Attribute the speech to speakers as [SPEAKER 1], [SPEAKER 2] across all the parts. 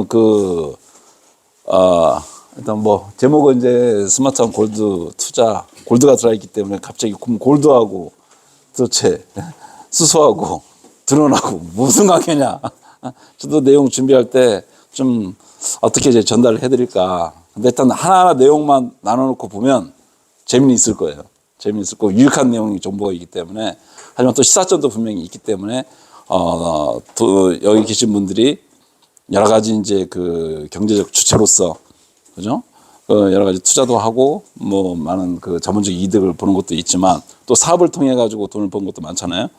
[SPEAKER 1] 그, 일단 뭐, 제목은 이제 스마트한 골드 투자, 골드가 들어있기 때문에 갑자기 그럼 골드하고 도대체 수소하고 드론하고 무슨 관계냐. 저도 내용 준비할 때 좀 어떻게 이제 전달을 해드릴까. 근데 일단 하나하나 내용만 나눠놓고 보면 재미는 있을 거예요. 재미는 있을 거고 유익한 내용이 정보가 있기 때문에. 하지만 또 시사점도 분명히 있기 때문에, 또 여기 계신 분들이 여러 가지 이제 그 경제적 주체로서, 그죠? 여러 가지 투자도 하고, 뭐, 많은 그 자본적 이득을 보는 것도 있지만, 또 사업을 통해 가지고 돈을 버는 것도 많잖아요.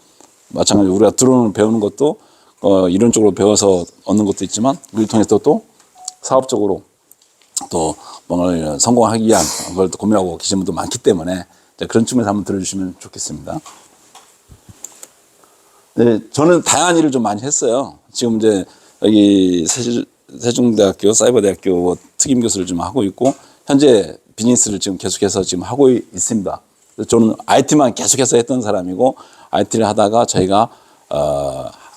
[SPEAKER 1] 마찬가지로 우리가 드론을 배우는 것도, 이론적으로 배워서 얻는 것도 있지만, 우리 통해서 또 사업적으로 또 뭔가를 성공하기 위한 걸 또 고민하고 계신 분도 많기 때문에, 그런 측면에서 한번 들어주시면 좋겠습니다. 네, 저는 다양한 일을 좀 많이 했어요. 지금 이제 여기 세종대학교 사이버대학교 특임 교수를 좀 하고 있고, 현재 비즈니스를 지금 계속해서 지금 하고 있습니다. 저는 IT만 계속해서 했던 사람이고, IT를 하다가 저희가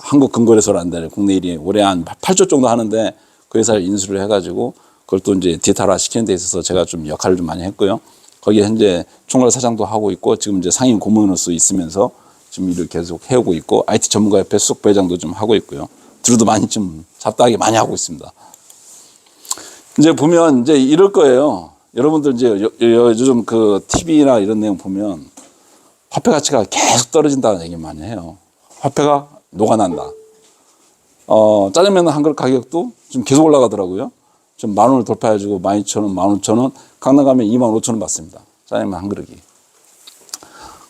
[SPEAKER 1] 한국금거래소라는 데를 국내 1위 올해 한 8조 정도 하는데 그 회사를 인수를 해가지고 그걸 또 이제 디지털화 시키는 데 있어서 제가 좀 역할을 좀 많이 했고요. 거기에 현재 총괄 사장도 하고 있고, 지금 이제 상임 고문으로서 있으면서 지금 일을 계속 해오고 있고, IT 전문가협회 수석 부회장도 좀 하고 있고요. 들어도 많이 좀 잡다하게 많이 하고 있습니다. 이제 보면 이제 이럴 거예요. 여러분들 이제 요즘 그 TV나 이런 내용 보면 화폐 가치가 계속 떨어진다는 얘기 많이 해요. 화폐가 녹아난다. 짜장면 한 그릇 가격도 지금 계속 올라가더라고요. 지금 10,000원을 돌파해가지고 12,000원, 15,000원, 강남 가면 25,000원 받습니다. 짜장면 한 그릇이.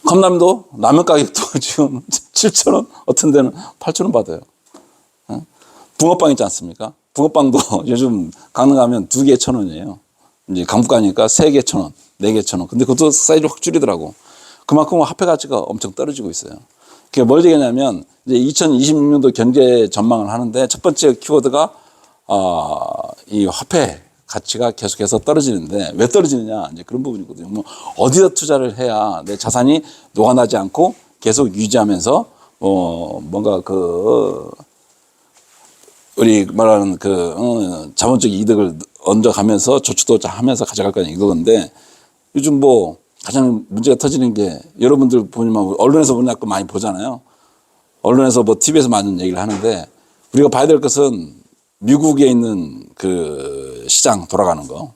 [SPEAKER 1] 컵라면도 라면 가격도 지금 7,000원, 어떤 데는 8,000원 받아요. 붕어빵 있지 않습니까? 붕어빵도 요즘 강남 가면 2개 1,000원이에요. 이제 강북 가니까 3개 1,000원, 4개 1,000원. 근데 그것도 사이즈를 확 줄이더라고. 그만큼 화폐 가치가 엄청 떨어지고 있어요. 그게 뭘 얘기냐면, 이제 2026년도 경제 전망을 하는데 첫 번째 키워드가, 이 화폐 가치가 계속해서 떨어지는데 왜 떨어지느냐, 이제 그런 부분이거든요. 뭐 어디다 투자를 해야 내 자산이 녹아나지 않고 계속 유지하면서, 뭔가 우리 말하는 자본적 이득을 얹어가면서 저축도 하면서 가져갈 거냐 이거건데, 요즘 뭐 가장 문제가 터지는 게, 여러분들 보면 언론에서 보면 많이 보잖아요. 언론에서 뭐 TV에서 많은 얘기를 하는데, 우리가 봐야 될 것은 미국에 있는 그 시장 돌아가는 거,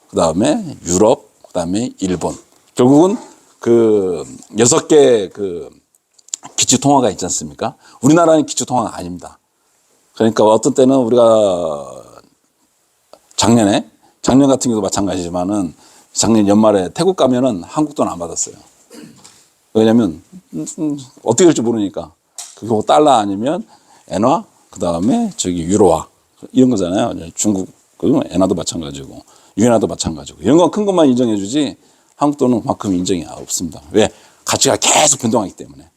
[SPEAKER 1] 그 다음에 유럽, 그 다음에 일본. 결국은 그 6개 그 기축통화가 있지 않습니까? 우리나라는 기축통화가 아닙니다. 그러니까 어떤 때는 우리가 작년 같은 경우도 마찬가지지만은, 작년 연말에 태국 가면은 한국 돈 안 받았어요. 왜냐면 어떻게 될지 모르니까. 그거 달러 아니면 엔화, 그 다음에 저기 유로화 이런 거잖아요. 중국 그 엔화도 마찬가지고 유엔화도 마찬가지고, 이런 건 큰 것만 인정해 주지 한국 돈은 그만큼 인정이 없습니다. 왜? 가치가 계속 변동하기 때문에.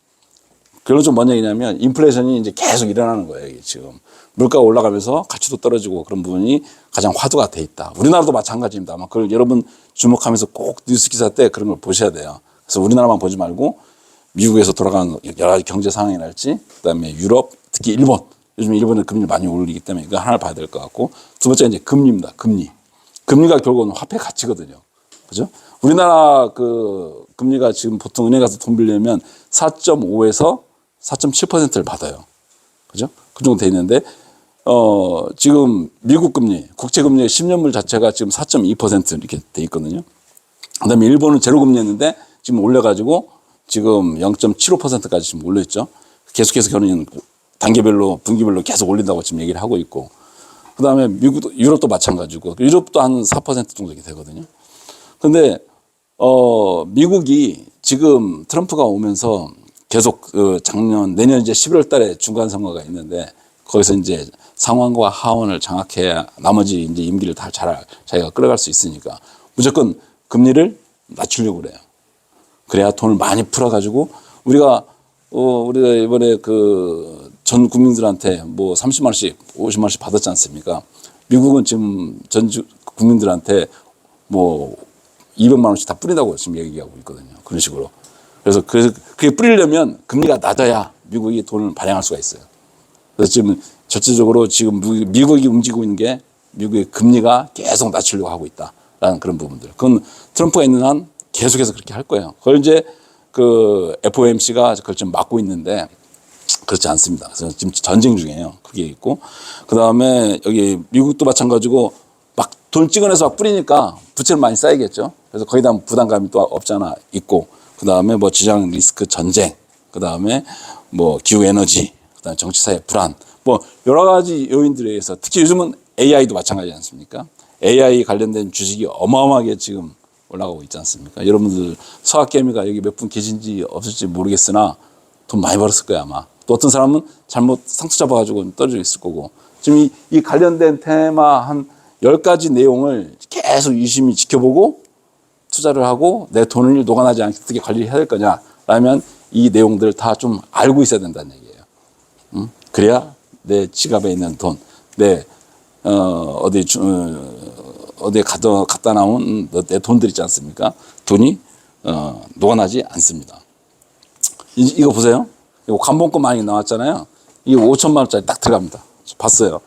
[SPEAKER 1] 그런 좀 뭔 얘기냐면, 인플레이션이 이제 계속 일어나는 거예요. 이게 지금 물가가 올라가면서 가치도 떨어지고, 그런 부분이 가장 화두가 돼 있다. 우리나라도 마찬가지입니다. 아마 그걸 여러분 주목하면서 꼭 뉴스 기사 때 그런 걸 보셔야 돼요. 그래서 우리나라만 보지 말고 미국에서 돌아가는 여러 가지 경제 상황이랄지, 그다음에 유럽, 특히 일본. 요즘 일본은 금리를 많이 올리기 때문에 이거 하나를 봐야 될 것 같고, 두 번째가 이제 금리입니다. 금리가 결국은 화폐 가치거든요. 그죠? 우리나라 그 금리가 지금 보통 은행 가서 돈 빌리면 4.5에서 4.7%를 받아요. 그죠? 그 정도 돼 있는데, 지금 미국 금리, 국채 금리의 10년물 자체가 지금 4.2% 이렇게 돼 있거든요. 그 다음에 일본은 제로 금리였는데 지금 올려가지고 지금 0.75%까지 지금 올려있죠. 계속해서 견인 단계별로, 분기별로 계속 올린다고 지금 얘기를 하고 있고. 그 다음에 유럽도 마찬가지고, 유럽도 한 4% 정도 이렇게 되거든요. 근데, 미국이 지금 트럼프가 오면서 계속 내년 이제 11월 달에 중간 선거가 있는데, 거기서 이제 상원과 하원을 장악해야 나머지 이제 임기를 다 자기가 끌어갈 수 있으니까 무조건 금리를 낮추려고 그래요. 그래야 돈을 많이 풀어가지고, 우리가 이번에 전 국민들한테 뭐 30만 원씩, 50만 원씩 받았지 않습니까? 미국은 지금 전 국민들한테 뭐 200만 원씩 다 뿌린다고 지금 얘기하고 있거든요. 그런 식으로. 그래서 그게 뿌리려면 금리가 낮아야 미국이 돈을 발행할 수가 있어요. 그래서 지금 전체적으로 지금 미국이 움직이고 있는 게 미국의 금리가 계속 낮추려고 하고 있다라는 그런 부분들. 그건 트럼프가 있는 한 계속해서 그렇게 할 거예요. 그걸 이제 그 FOMC가 그걸 좀 막고 있는데 그렇지 않습니다. 그래서 지금 전쟁 중이에요. 그게 있고. 그 다음에 여기 미국도 마찬가지고 막 돈 찍어내서 막 뿌리니까 부채를 많이 쌓이겠죠. 그래서 거기다 부담감이 또 없잖아 있고. 그 다음에 뭐 지정 리스크 전쟁. 그 다음에 뭐 기후 에너지. 그 다음에 정치 사회 불안. 뭐 여러 가지 요인들에 의해서 특히 요즘은 AI도 마찬가지지 않습니까? AI 관련된 주식이 어마어마하게 지금 올라가고 있지 않습니까? 여러분들 서학개미가 여기 몇 분 계신지 없을지 모르겠으나 돈 많이 벌었을 거야 아마. 또 어떤 사람은 잘못 상투 잡아가지고 떨어져 있을 거고. 지금 이 관련된 테마 한 10가지 내용을 계속 유심히 지켜보고 투자를 하고 내 돈을 녹아나지 않게 어떻게 관리를 해야 될 거냐라면 이 내용들을 다 좀 알고 있어야 된다는 얘기예요. 응? 그래야 내 지갑에 있는 돈, 내 어디에 갖다 나온 내 돈들 있지 않습니까? 돈이 녹아나지 않습니다. 이거 보세요. 이거 관봉권 많이 나왔잖아요. 이게 5천만 원짜리 딱 들어갑니다. 봤어요.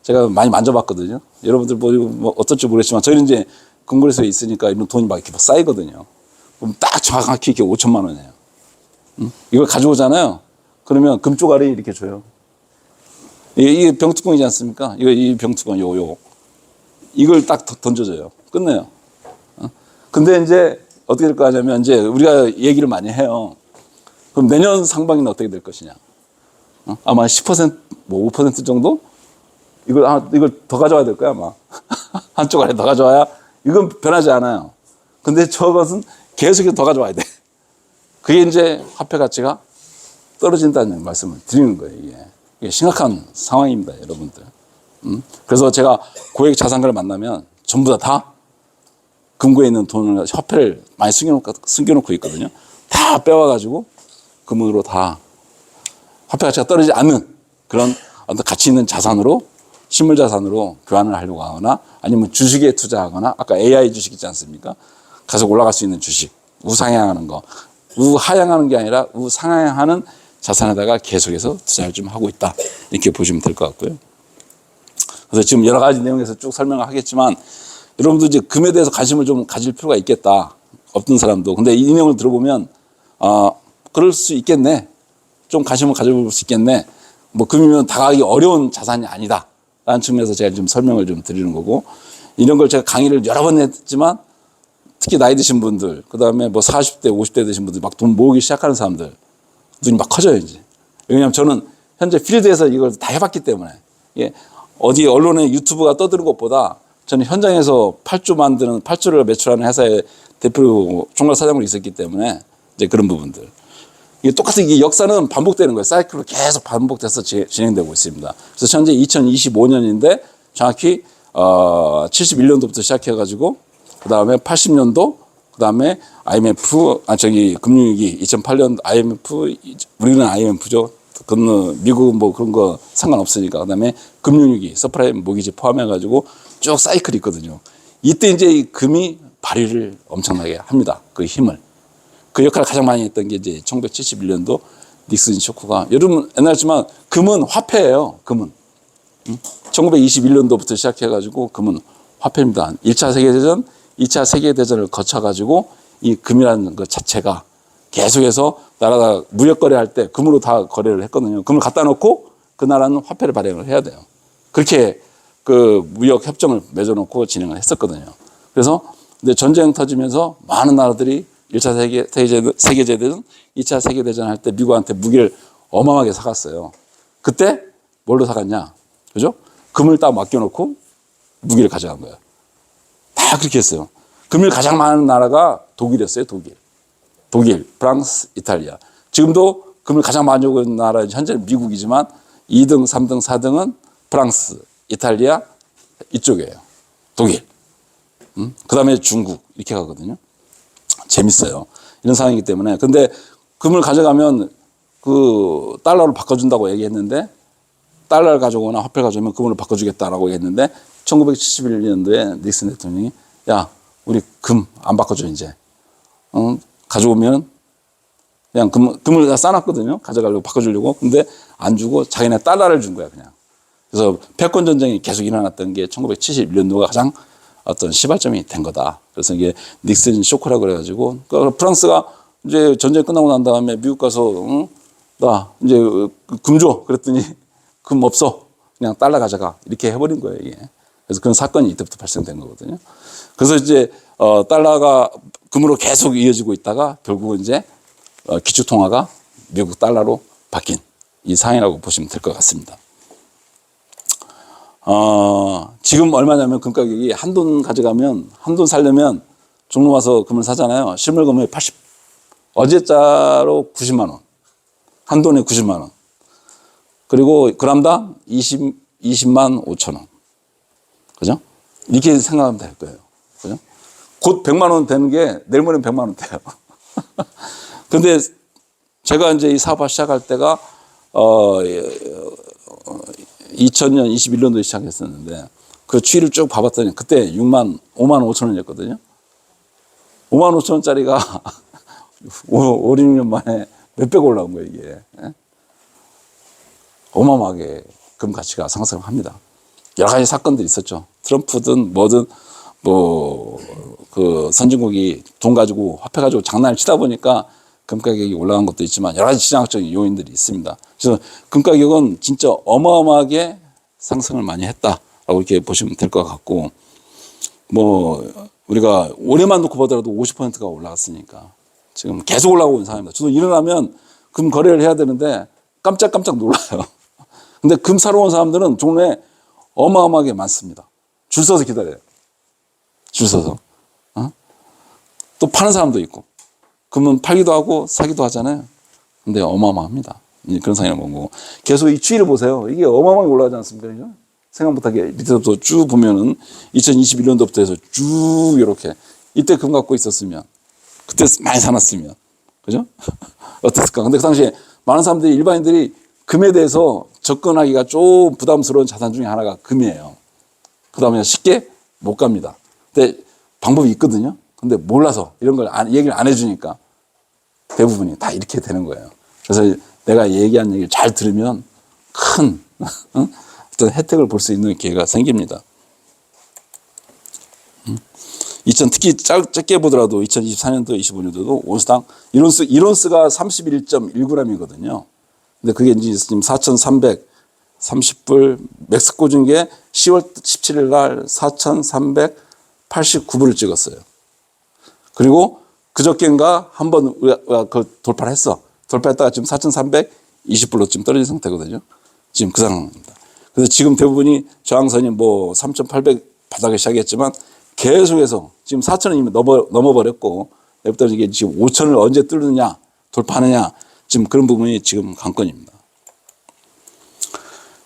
[SPEAKER 1] 제가 많이 만져봤거든요. 여러분들 뭐 어떨지 모르겠지만 저희는 이제 금고에서 있으니까 이런 돈이 막 이렇게 쌓이거든요. 그럼 딱 정확히 이렇게 5천만 원이에요. 응? 이걸 가져오잖아요. 그러면 금쪽알이 이렇게 줘요. 이게 병뚜껑이지 않습니까? 이 병뚜껑 요거. 이걸 딱 던져줘요. 끝내요. 근데 이제 어떻게 될 거 하냐면 이제 우리가 얘기를 많이 해요. 그럼 내년 상반기는 어떻게 될 것이냐? 아마 10%, 뭐 5% 정도? 이걸 더 가져와야 될 거야, 아마. 한쪽 아래 더 가져와야 이건 변하지 않아요. 근데 저것은 계속해서 더 가져와야 돼. 그게 이제 화폐 가치가 떨어진다는 말씀을 드리는 거예요, 이게 심각한 상황입니다, 여러분들. 그래서 제가 고액 자산가를 만나면 전부 다 금고에 있는 돈을, 화폐를 많이 숨겨놓고 있거든요. 다 빼와가지고 금으로 다 화폐 가치가 떨어지지 않는 그런 어떤 가치 있는 자산으로, 실물 자산으로 교환을 하려고 하거나 아니면 주식에 투자하거나 아까 AI 주식 있지 않습니까? 가서 올라갈 수 있는 주식, 우상향하는 거, 우하향하는 게 아니라 우상향하는 자산에다가 계속해서 투자를 좀 하고 있다. 이렇게 보시면 될 것 같고요. 그래서 지금 여러 가지 내용에서 쭉 설명을 하겠지만 여러분도 이제 금에 대해서 관심을 좀 가질 필요가 있겠다. 없던 사람도. 근데 이 내용을 들어보면 그럴 수 있겠네. 좀 관심을 가져볼 수 있겠네. 뭐 금이면 다가가기 어려운 자산이 아니다. 라는 측면에서 제가 좀 설명을 좀 드리는 거고, 이런 걸 제가 강의를 여러 번 했지만 특히 나이 드신 분들, 그 다음에 뭐 40대, 50대 되신 분들 막 돈 모으기 시작하는 사람들 눈이 막 커져요, 이제. 왜냐하면 저는 현재 필드에서 이걸 다 해봤기 때문에. 예, 어디 언론에 유튜브가 떠드는 것보다 저는 현장에서 8주를 매출하는 회사의 대표 총괄사장으로 있었기 때문에 이제 그런 부분들. 이게 똑같은 이게 역사는 반복되는 거예요. 사이클로 계속 반복돼서 진행되고 있습니다. 그래서 현재 2025년인데 정확히 71년도부터 시작해가지고 그 다음에 80년도, 그 다음에 IMF, 금융위기 2008년 IMF, 우리는 IMF죠. 미국은 뭐 그런 거 상관없으니까. 그 다음에 금융위기, 서프라임 모기지 포함해가지고 쭉 사이클이 있거든요. 이때 이제 이 금이 발휘를 엄청나게 합니다. 그 힘을. 그 역할을 가장 많이 했던 게 이제 1971년도 닉슨 쇼크가. 여러분 옛날지만 금은 화폐예요. 금은. 1921년도부터 시작해가지고 금은 화폐입니다. 1차 세계대전, 2차 세계대전을 거쳐가지고 이 금이라는 것 자체가 계속해서 나라가 무역 거래할 때 금으로 다 거래를 했거든요. 금을 갖다 놓고 그 나라는 화폐를 발행을 해야 돼요. 그렇게 그 무역 협정을 맺어놓고 진행을 했었거든요. 그래서 근데 전쟁 터지면서 많은 나라들이 1차 세계대전, 2차 세계대전 할 때 미국한테 무기를 어마어마하게 사갔어요. 그때 뭘로 사갔냐? 그죠? 금을 딱 맡겨놓고 무기를 가져간 거예요. 다 그렇게 했어요. 금을 가장 많은 나라가 독일이었어요, 독일, 프랑스, 이탈리아. 지금도 금을 가장 많이 오고 있는 나라는 현재는 미국이지만 2등, 3등, 4등은 프랑스, 이탈리아 이쪽이에요. 독일. 그 다음에 중국 이렇게 가거든요. 재밌어요. 이런 상황이기 때문에. 근데 금을 가져가면 그 달러로 바꿔준다고 얘기했는데 달러를 가져오거나 화폐를 가져오면 금으로 바꿔주겠다라고 얘기했는데 1971년도에 닉슨 대통령이 야, 우리 금 안 바꿔줘 이제. 가져오면 그냥 금을 다 싸놨거든요. 가져가려고 바꿔주려고. 근데 안 주고 자기네 달러를 준 거야 그냥. 그래서 패권 전쟁이 계속 일어났던 게 1971년도가 가장 어떤 시발점이 된 거다. 그래서 이게 닉슨 쇼크라고 그래가지고 그러니까 프랑스가 이제 전쟁 끝나고 난 다음에 미국 가서 응? 나 이제 금 줘. 그랬더니 금 없어. 그냥 달러 가져가. 이렇게 해버린 거예요, 이게. 그래서 그런 사건이 이때부터 발생된 거거든요. 그래서 이제 달러가 금으로 계속 이어지고 있다가 결국은 이제 기축통화가 미국 달러로 바뀐 이 상황이라고 보시면 될 것 같습니다. 지금 얼마냐면 금 가격이 한돈 가져가면, 한돈 살려면 종로 와서 금을 사잖아요. 실물금이 어제자로 90만 원. 한돈에 90만 원. 그리고 그람당 20만 5천 원. 그죠? 이렇게 생각하면 될 거예요. 그죠? 곧 100만 원 되는 게 내일 모레는 100만 원 돼요. 근데 제가 이제 이 사업을 시작할 때가 2000년, 21년도에 시작했었는데 그 추이를 쭉 봐봤더니 그때 5만 5천 원이었거든요. 5만 5천 원짜리가 5, 6년 만에 몇백 올라온 거예요, 이게. 어마어마하게 금 가치가 상승합니다. 여러 가지 사건들이 있었죠. 트럼프든 뭐든 그 선진국이 돈 가지고 화폐 가지고 장난을 치다 보니까 금 가격이 올라간 것도 있지만 여러 가지 시장학적인 요인들이 있습니다. 그래서 금 가격은 진짜 어마어마하게 상승을 많이 했다라고 이렇게 보시면 될 것 같고, 뭐 우리가 올해만 놓고 보더라도 50%가 올라갔으니까 지금 계속 올라가고 있는 상황입니다. 저도 일어나면 금 거래를 해야 되는데 깜짝깜짝 놀라요. 근데 금 사러 온 사람들은 종로에 어마어마하게 많습니다. 줄 서서 기다려요. 줄 서서. 또 파는 사람도 있고. 금은 팔기도 하고 사기도 하잖아요. 근데 어마어마합니다. 그런 상황을 보고. 계속 이 추이를 보세요. 이게 어마어마하게 올라가지 않습니까? 그죠? 생각 못하게 밑에서부터 쭉 보면은 2021년도부터 해서 쭉 이렇게. 이때 금 갖고 있었으면. 그때 많이 사놨으면. 그죠? 어땠을까? 근데 그 당시에 많은 사람들이, 일반인들이 금에 대해서 접근하기가 좀 부담스러운 자산 중에 하나가 금이에요. 그 다음에 쉽게 못 갑니다. 근데 방법이 있거든요. 근데 몰라서 이런 걸 얘기를 안 해주니까 대부분이 다 이렇게 되는 거예요. 그래서 내가 얘기한 얘기를 잘 들으면 큰 어떤 혜택을 볼 수 있는 기회가 생깁니다. 특히 짧게 보더라도 2024년도, 25년도도 온스당 이론스가 31.1g이거든요. 근데 그게 이제 지금 4,330불 맥스 꽂은 게 10월 17일 날 4,389불을 찍었어요. 그리고 그저께인가 한번 그 돌파를 했어. 돌파했다가 지금 4,320불로 지금 떨어진 상태거든요. 지금 그 상황입니다. 그래서 지금 대부분이 저항선이 뭐 3,800 바닥에 시작했지만 계속해서 지금 4,000원이면 넘어버렸고, 내부터 이게 지금 5,000을 언제 뚫느냐, 돌파하느냐, 지금 그런 부분이 지금 관건입니다.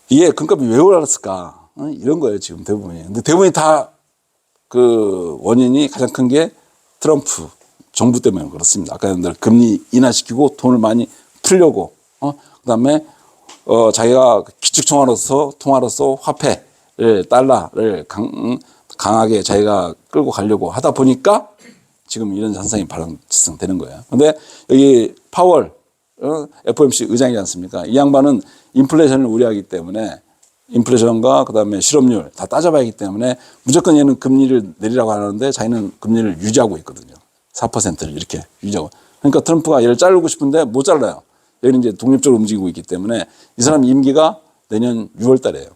[SPEAKER 1] 이게 금값이 왜 올랐을까? 이런 거예요, 지금 대부분이. 근데 대부분이 다 그 원인이 가장 큰 게 트럼프 정부 때문에 그렇습니다. 아까 얘기한 대로 금리 인하시키고 돈을 많이 풀려고, 그 다음에 자기가 통화로서 화폐를, 달러를 강하게 자기가 끌고 가려고 하다 보니까 지금 이런 현상이 발생되는 거예요. 근데 여기 파월, FOMC 의장이지 않습니까? 이 양반은 인플레이션을 우려하기 때문에 인플레이션과 그다음에 실업률 다 따져봐야 하기 때문에 무조건 얘는 금리를 내리라고 하는데 자기는 금리를 유지하고 있거든요. 4%를 이렇게 유지하고. 그러니까 트럼프가 얘를 자르고 싶은데 못 잘라요. 얘는 이제 독립적으로 움직이고 있기 때문에 이 사람 임기가 내년 6월 달이에요.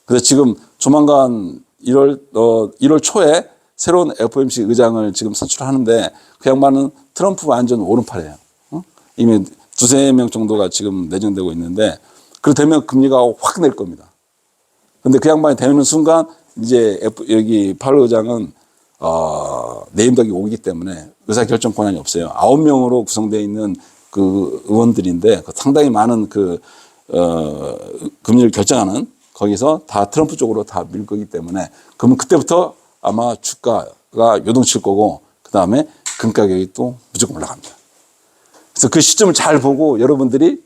[SPEAKER 1] 그래서 지금 조만간 1월 초에 새로운 FOMC 의장을 지금 선출하는데 그 양반은 트럼프 완전 오른팔이에요. 이미 두세 명 정도가 지금 내정되고 있는데 그렇게 되면 금리가 확 낼 겁니다. 근데 그 양반이 되는 순간 이제 여기 파월 의장은 내임덕이 오기 때문에 의사결정 권한이 없어요. 9명으로 구성되어 있는 그 의원들인데 상당히 많은 금리를 결정하는 거기서 다 트럼프 쪽으로 다 밀 거기 때문에 그러면 그때부터 아마 주가가 요동칠 거고 그 다음에 금 가격이 또 무조건 올라갑니다. 그래서 그 시점을 잘 보고 여러분들이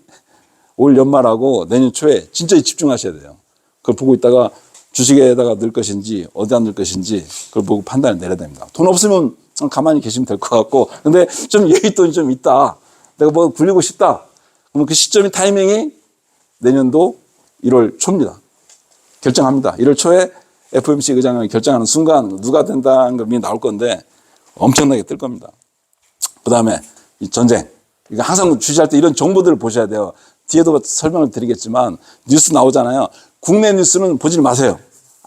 [SPEAKER 1] 올 연말하고 내년 초에 진짜 집중하셔야 돼요. 그걸 보고 있다가 주식에다가 넣을 것인지 어디다 넣을 것인지 그걸 보고 판단을 내려야 됩니다. 돈 없으면 가만히 계시면 될 것 같고 근데 좀 여윳돈이 좀 있다. 내가 뭐 굴리고 싶다. 그러면 그 시점이 타이밍이 내년도 1월 초입니다. 결정합니다. 1월 초에 FOMC 의장을 결정하는 순간 누가 된다는 게 나올 건데 엄청나게 뜰 겁니다. 그 다음에 이 전쟁. 이거 항상 주시할 때 이런 정보들을 보셔야 돼요. 뒤에도 설명을 드리겠지만 뉴스 나오잖아요. 국내 뉴스는 보지 마세요.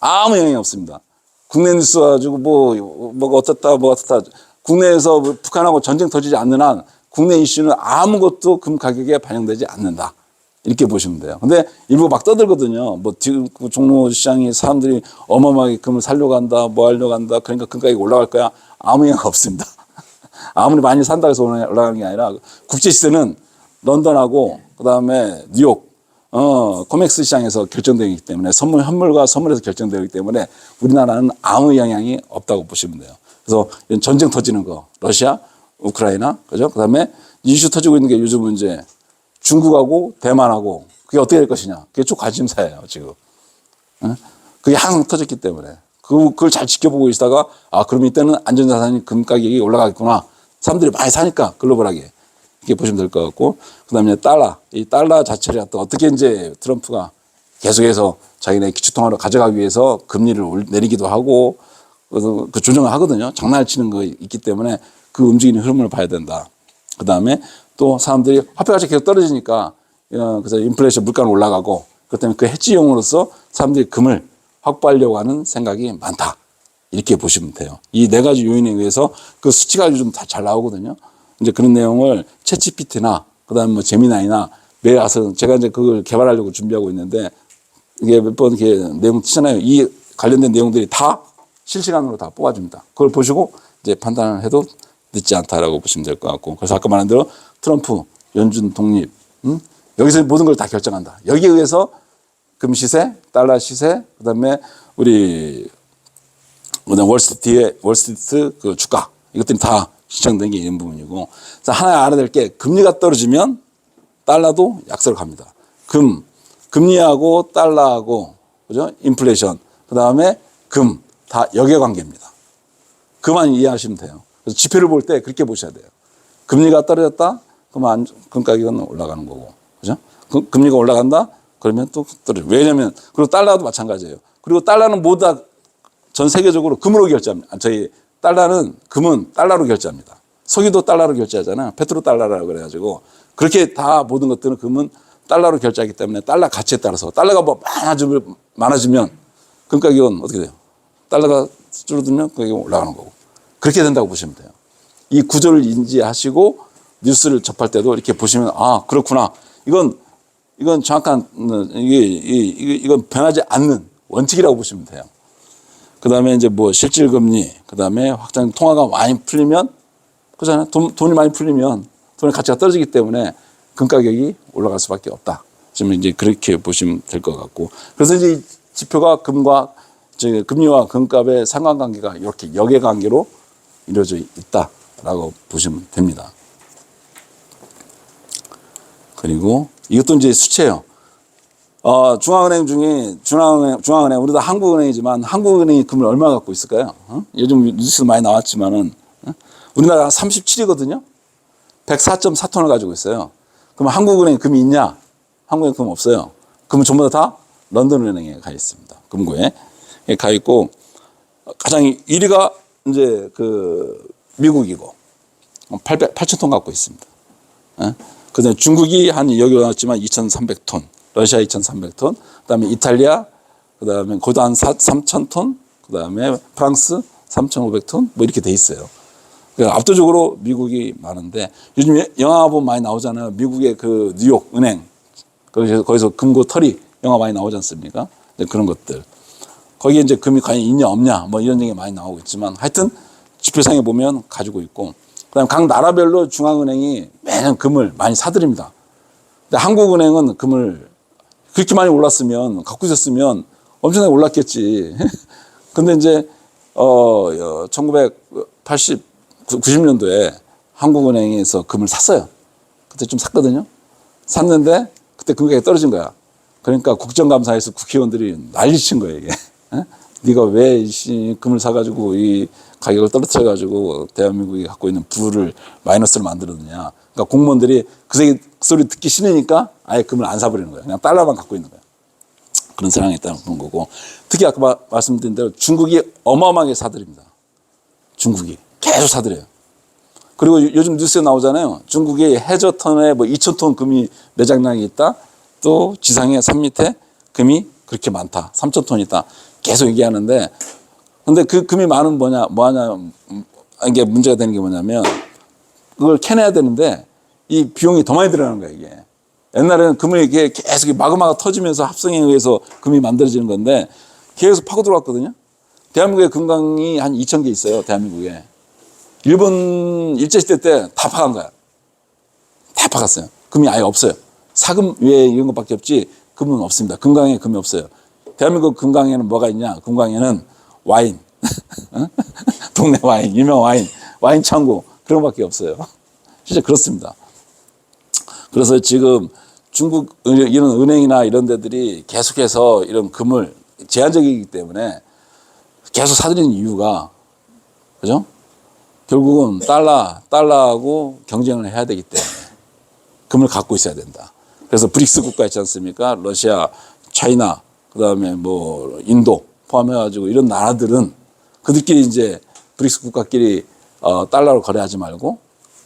[SPEAKER 1] 아무 영향이 없습니다. 국내 뉴스 가지고 뭐가 어떻다. 국내에서 북한하고 전쟁 터지지 않는 한 국내 이슈는 아무것도 금 가격에 반영되지 않는다. 이렇게 보시면 돼요. 근데 일부 막 떠들거든요. 뭐 종로 시장이 사람들이 어마어마하게 금을 살려고 한다, 뭐 하려고 한다. 그러니까 금 가격이 올라갈 거야. 아무 영향 없습니다. 아무리 많이 산다고 해서 올라가는 게 아니라 국제 시세는 런던하고 그다음에 뉴욕 코맥스 시장에서 결정되기 때문에 현물과 선물에서 결정되기 때문에 우리나라는 아무 영향이 없다고 보시면 돼요. 그래서 전쟁 터지는 거, 러시아, 우크라이나, 그죠? 그다음에 이슈 터지고 있는 게 요즘 문제, 중국하고 대만하고 그게 어떻게 될 것이냐, 그게 쭉 관심사예요 지금. 그게 항상 터졌기 때문에 그걸 잘 지켜보고 있다가 그럼 이때는 안전자산이 금 가격이 올라가겠구나. 사람들이 많이 사니까 글로벌하게 이렇게 보시면 될 것 같고, 그다음에 이 달러 자체를 또 어떻게 이제 트럼프가 계속해서 자기네 기축통화로 가져가기 위해서 금리를 내리기도 하고 그 조정을 하거든요. 장난을 치는 거 있기 때문에 그 움직이는 흐름을 봐야 된다. 그다음에 또 사람들이 화폐 가치가 계속 떨어지니까 그래서 인플레이션 물가는 올라가고 그렇기 때문에 그 해지용으로서 사람들이 금을 확보하려고 하는 생각이 많다. 이렇게 보시면 돼요. 이 네 가지 요인에 의해서 그 수치가 요즘 다 잘 나오거든요. 이제 그런 내용을 챗GPT나 그다음에 뭐 제미나이나 매일 와서 제가 이제 그걸 개발하려고 준비하고 있는데 이게 몇 번 이렇게 내용 치잖아요. 이 관련된 내용들이 다 실시간으로 다 뽑아줍니다. 그걸 보시고 이제 판단을 해도 늦지 않다라고 보시면 될 것 같고, 그래서 아까 말한 대로 트럼프, 연준 독립, 여기서 모든 걸 다 결정한다. 여기에 의해서 금 시세, 달러 시세, 그다음에 우리 월스트리트 그 주가, 이것들이 다 시장된 게 이런 부분이고, 그래서 하나 알아야 될 게 금리가 떨어지면 달러도 약세로 갑니다. 금리하고 달러하고, 그죠? 인플레이션, 그다음에 금 다 역외관계입니다. 그만 이해하시면 돼요. 그래서 지표를 볼 때 그렇게 보셔야 돼요. 금리가 떨어졌다, 그러면 금 가격은 올라가는 거고, 그죠? 금리가 올라간다, 그러면 또 떨어져. 왜냐면 그리고 달러도 마찬가지예요. 그리고 달러는 모두 다 전 세계적으로 금으로 결제합니다. 금은 달러로 결제합니다. 석유도 달러로 결제하잖아요. 페트로 달러라고 그래가지고 그렇게 다 모든 것들은 금은 달러로 결제하기 때문에 달러 가치에 따라서 달러가 뭐 많아지면 금 가격은 어떻게 돼요? 달러가 줄어들면 가격이 올라가는 거고, 그렇게 된다고 보시면 돼요. 이 구조를 인지하시고 뉴스를 접할 때도 이렇게 보시면 그렇구나. 이건 정확한 이건 변하지 않는 원칙이라고 보시면 돼요. 그다음에 이제 뭐 실질 금리, 그다음에 확장 통화가 많이 풀리면 그잖아요. 돈이 많이 풀리면 돈의 가치가 떨어지기 때문에 금 가격이 올라갈 수밖에 없다. 지금 이제 그렇게 보시면 될 것 같고, 그래서 이제 이 지표가 금리와 금값의 상관관계가 이렇게 역외관계로 이루어져 있다라고 보시면 됩니다. 그리고 이것도 이제 수치예요. 중앙은행 중에 중앙은행 우리도 한국은행이지만 한국은행이 금을 얼마 갖고 있을까요? 요즘 뉴스 많이 나왔지만은 우리나라 37이거든요. 104.4톤을 가지고 있어요. 그럼 한국은행 금이 있냐? 한국은행 금 없어요. 금은 전부 다 런던은행에 가 있습니다. 금고에 가 있고, 가장 1위가 이제 그 미국이고 8,000톤 갖고 있습니다. 그다음에 중국이 여기 나왔지만 2,300톤, 러시아 2,300톤, 그다음에 이탈리아, 그다음에 거기도 한 3,000톤, 그다음에 프랑스 3,500톤 뭐 이렇게 돼 있어요. 그러니까 압도적으로 미국이 많은데, 요즘 영화 보면 많이 나오잖아요. 미국의 그 뉴욕 은행, 거기서 금고 털이 영화 많이 나오지 않습니까? 그런 것들. 거기에 이제 금이 과연 있냐 없냐 뭐 이런 얘기 많이 나오고 있지만, 하여튼 지표상에 보면 가지고 있고, 그다음에 각 나라별로 중앙은행이 매년 금을 많이 사들입니다. 근데 한국은행은 금을 그렇게 많이 올랐으면, 갖고 있었으면 엄청나게 올랐겠지. 근데 이제 90년도에 한국은행에서 금을 샀어요. 그때 좀 샀거든요. 샀는데 그때 금가격이 떨어진 거야. 그러니까 국정감사에서 국회의원들이 난리친 거예요, 이게. 네가 왜 금을 사가지고 이 가격을 떨어뜨려가지고 대한민국이 갖고 있는 부를 마이너스를 만들었느냐. 그러니까 공무원들이 그 소리 듣기 싫으니까 아예 금을 안 사버리는 거예요. 그냥 달러만 갖고 있는 거예요. 그런 상황이 있다는 그런 거고, 특히 아까 말씀드린 대로 중국이 어마어마하게 사들입니다. 중국이 계속 사들여요. 그리고 요즘 뉴스에 나오잖아요. 중국이 해저턴에 뭐 2,000톤 금이 매장량이 있다. 또 지상에 산 밑에 금이 그렇게 많다. 3,000톤 있다. 계속 얘기하는데, 근데 그 금이 많은 뭐하냐, 이게 문제가 되는 게 뭐냐면, 그걸 캐내야 되는데, 이 비용이 더 많이 들어가는 거야, 이게. 옛날에는 금을 이렇게 계속 마그마가 터지면서 합성에 의해서 금이 만들어지는 건데, 계속 파고 들어왔거든요. 대한민국에 금강이 한 2,000개 있어요, 대한민국에. 일본 일제시대 때 다 파간 거야. 다 파갔어요. 금이 아예 없어요. 사금 외에 이런 것밖에 없지, 금은 없습니다. 금강에 금이 없어요. 대한민국 금강에는 뭐가 있냐? 금강에는 와인. 동네 와인, 유명 와인 창고, 그런 것밖에 없어요. 진짜 그렇습니다. 그래서 지금 중국 이런 은행이나 이런 데들이 계속해서 이런 금을 제한적이기 때문에 계속 사들이는 이유가, 그죠? 결국은 달러하고 경쟁을 해야 되기 때문에 금을 갖고 있어야 된다. 그래서 브릭스 국가 있지 않습니까? 러시아, 차이나, 그 다음에 뭐 인도 포함해가지고 이런 나라들은 그들끼리 이제 브릭스 국가끼리 달러로 거래하지 말고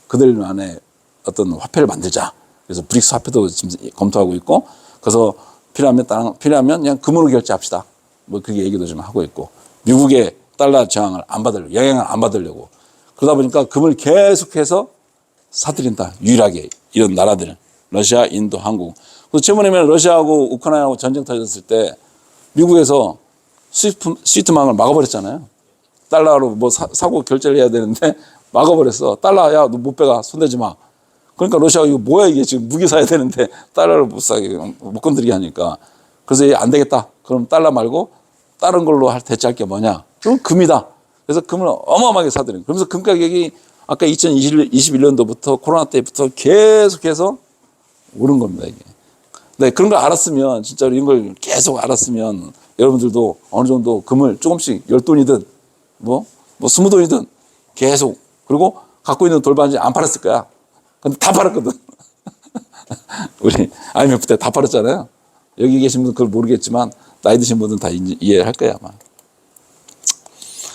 [SPEAKER 1] 그들만의 어떤 화폐를 만들자. 그래서 브릭스 화폐도 지금 검토하고 있고, 그래서 필요하면 그냥 금으로 결제합시다. 뭐 그렇게 얘기도 좀 하고 있고, 미국의 달러 저항을 안 받으려고, 영향을 안 받으려고. 그러다 보니까 금을 계속해서 사들인다. 유일하게 이런 나라들은. 러시아, 인도, 한국. 그래서 최근에는 러시아하고 우크라이나하고 전쟁 터졌을 때 미국에서 스위프트망을 막아버렸잖아요. 달러로 뭐 사고 결제를 해야 되는데 막아버렸어. 달러, 야, 너 못 빼가. 손대지 마. 그러니까 러시아가 이거 뭐야 이게 지금 무기 사야 되는데 달러를 못 사게, 못 건드리게 하니까. 그래서 안 되겠다. 그럼 달러 말고 다른 걸로 대체할 게 뭐냐. 그럼 금이다. 그래서 금을 어마어마하게 사들여요. 그러면서 금 가격이 아까 2021년도부터 코로나 때부터 계속해서 오른 겁니다, 이게. 네, 그런 걸 알았으면, 진짜로 이런 걸 계속 알았으면 여러분들도 어느 정도 금을 조금씩 10돈이든 뭐 20돈이든 계속, 그리고 갖고 있는 돌반지 안 팔았을 거야. 근데 다 팔았거든. 우리 IMF 때 다 팔았잖아요. 여기 계신 분은 그걸 모르겠지만 나이 드신 분들은 다 이해할 거야, 아마.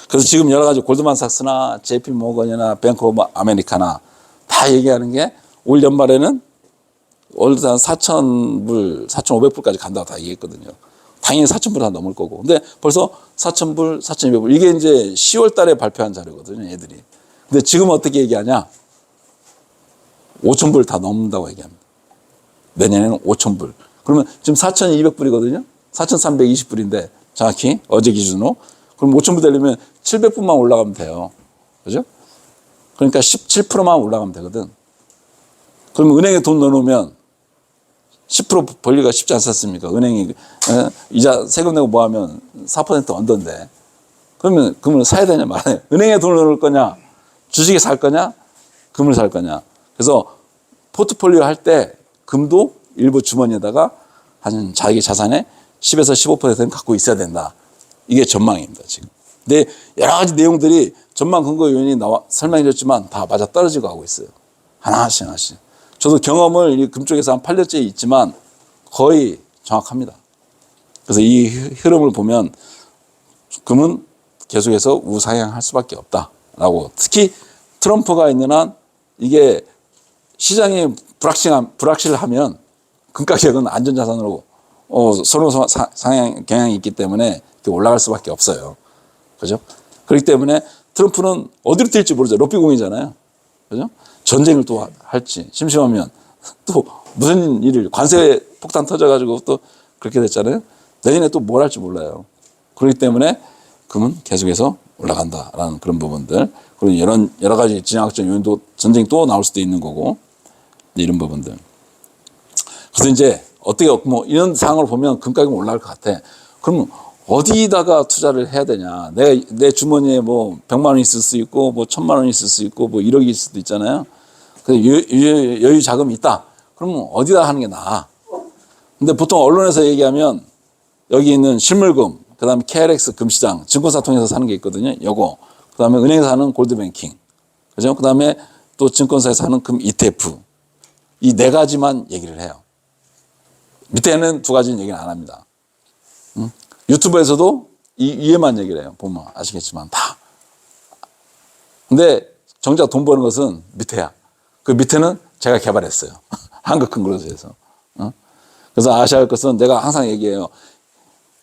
[SPEAKER 1] 그래서 지금 여러 가지 골드만삭스나 JP 모건이나 뱅크 오브 아메리카나 다 얘기하는 게 올 연말에는 올 한 4,000불, 4,500불까지 간다고 다 얘기했거든요. 당연히 4,000불 다 넘을 거고. 근데 벌써 4,000불, 4,200불. 이게 이제 10월 달에 발표한 자료거든요, 얘들이. 근데 지금 어떻게 얘기하냐? 5,000불 다 넘는다고 얘기합니다. 내년에는 5,000불. 그러면 지금 4,200불이거든요? 4,320불인데, 정확히 어제 기준으로. 그럼 5,000불 되려면 700불만 올라가면 돼요. 그죠? 그러니까 17%만 올라가면 되거든. 그러면 은행에 돈 넣어놓으면 10% 벌리기가 쉽지 않습니까? 은행이 이자 세금 내고 뭐 하면 4% 언더인데. 그러면 금을 사야 되냐 말아요. 은행에 돈을 넣을 거냐, 주식에 살 거냐, 금을 살 거냐. 그래서 포트폴리오 할 때 금도 일부 주머니에다가 한 자기 자산의 10에서 15%는 갖고 있어야 된다. 이게 전망입니다, 지금. 근데 여러 가지 내용들이 전망 근거 요인이 설명해 줬지만 다 맞아 떨어지고 하고 있어요. 하나씩. 저도 경험을 금 쪽에서 한 8년째 있지만 거의 정확합니다. 그래서 이 흐름을 보면 금은 계속해서 우상향할 수밖에 없다라고. 특히 트럼프가 있는 한 이게 시장이 불확실하면 금 가격은 안전자산으로 서로 상향 경향이 있기 때문에 올라갈 수밖에 없어요. 그죠? 그렇기 때문에 트럼프는 어디로 튈지 모르죠. 로비공이잖아요. 그죠? 전쟁을 또 할지, 심심하면 또 무슨 일을, 관세 폭탄 터져가지고 또 그렇게 됐잖아요. 내년에 또 뭘 할지 몰라요. 그렇기 때문에 금은 계속해서 올라간다라는 그런 부분들. 그리고 여러 가지 지정학적 요인도, 전쟁이 또 나올 수도 있는 거고, 이런 부분들. 그래서 이제 어떻게 뭐 이런 상황을 보면 금 가격이 올라갈 것 같아. 그럼 어디다가 투자를 해야 되냐. 내 주머니에 뭐 100만 원 있을 수 있고, 뭐 1,000만 원 있을 수 있고, 뭐 1억이 있을 수도 있잖아요. 그래서 여유 자금이 있다. 그러면 어디다 하는 게 나아. 근데 보통 언론에서 얘기하면 여기 있는 실물금, 그 다음에 KLX 금시장, 증권사 통해서 사는 게 있거든요. 요거. 그 다음에 은행에서 하는 골드뱅킹. 그죠? 그 다음에 또 증권사에서 하는 금 ETF. 이 네 가지만 얘기를 해요. 밑에는 두 가지는 얘기는 안 합니다. 유튜브에서도 위에만 얘기를 해요. 보면 아시겠지만 다. 근데 정작 돈 버는 것은 밑에야. 그 밑에는 제가 개발했어요. 한국금고에서. 그래서 아셔야 할 것은 내가 항상 얘기해요.